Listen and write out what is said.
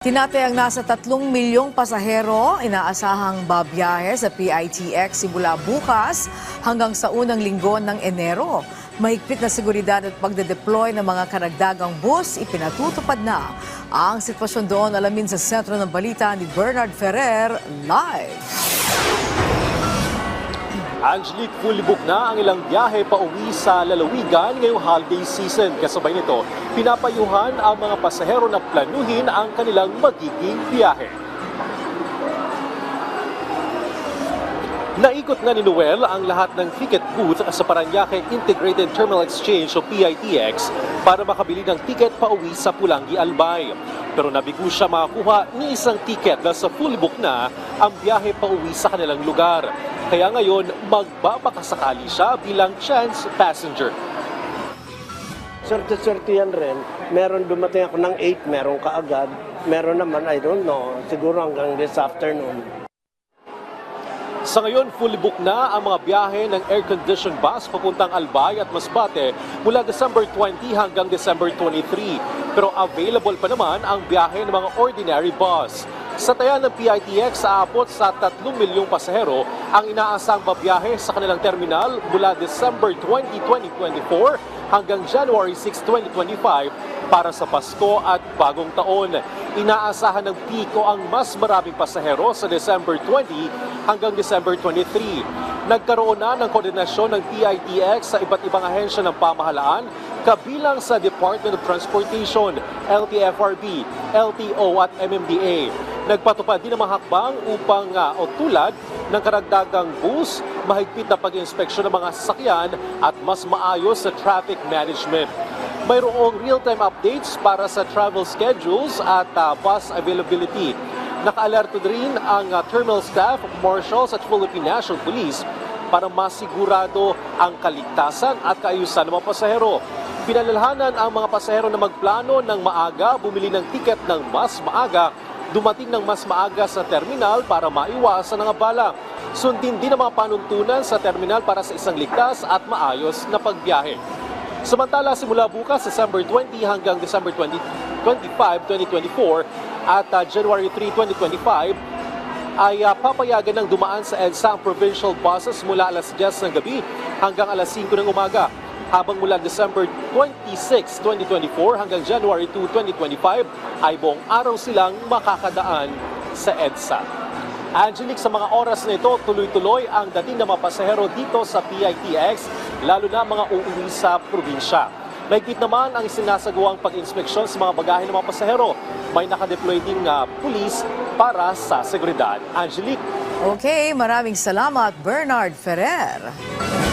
Tinatayang nasa 3 milyong pasahero inaasahang babiyahe sa PITX simula bukas hanggang sa unang linggo ng Enero. Mahigpit na seguridad at pagde-deploy ng mga karagdagang bus ipinatutupad na. Ang sitwasyon doon alamin sa sentro ng balita ni Bernard Ferrer live. Angelique, fully booked na ang ilang biyahe pauwi sa lalawigan ngayong holiday season. Kasabay nito, pinapayuhan ang mga pasahero na planuhin ang kanilang magiging biyahe. Naikot nga ni Noel ang lahat ng ticket booth sa Parañaque Integrated Terminal Exchange o PITX para makabili ng ticket pauwi sa Pulangi, Albay. Pero nabigo siya makakuha ni isang ticket dahil sa fully booked na ang biyahe pauwi sa kanilang lugar. Kaya ngayon, magbabakasakali siya bilang chance passenger. Swerte-swerte yan rin. Meron dumating ako ng 8, meron kaagad. Meron naman, I don't know, siguro hanggang this afternoon. Sa ngayon, fully booked na ang mga biyahe ng air-conditioned bus papuntang Albay at Masbate mula December 20 hanggang December 23. Pero available pa naman ang biyahe ng mga ordinary bus. Sa taya ng PITX, aabot sa 3 milyong pasahero ang inaasang babiyahe sa kanilang terminal mula December 20, 2024 hanggang January 6, 2025 para sa Pasko at Bagong Taon. Inaasahan ng piko ang mas maraming pasahero sa December 20 hanggang December 23. Nagkaroon na ng koordinasyon ng PITX sa iba't ibang ahensya ng pamahalaan kabilang sa Department of Transportation, LTFRB, LTO at MMDA. Nagpatupad din ng mga hakbang upang tulad ng karagdagang bus, mahigpit na pag-inspeksyon ng mga sasakyan at mas maayos sa traffic management. Mayroong real-time updates para sa travel schedules at bus availability. Nakaalerto rin ang terminal staff, marshals at Philippine National Police para masigurado ang kaligtasan at kaayusan ng mga pasahero. Pinalalhanan ang mga pasahero na magplano ng maaga, bumili ng tiket ng mas maaga, dumating ng mas maaga sa terminal para maiwasan ang abala. Sundin din ang mga panuntunan sa terminal para sa isang ligtas at maayos na pagbiyahe. Samantala, simula bukas, December 20 hanggang December 25, 2024 at January 3, 2025, ay papayagan ng dumaan sa EDSA ang provincial buses mula alas 10 ng gabi hanggang alas 5 ng umaga. Habang mula December 26, 2024 hanggang January 2, 2025 ay buong araw silang makakadaan sa EDSA. Angelique, sa mga oras na ito, tuloy-tuloy ang dating ng mga pasahero dito sa PITX, lalo na mga uuwi sa probinsya. Mahigpit naman ang sinasagawang pag-inspeksyon sa mga bagahe ng mga pasahero. May nakadeploy ding pulis para sa seguridad. Angelique. Okay, maraming salamat Bernard Ferrer.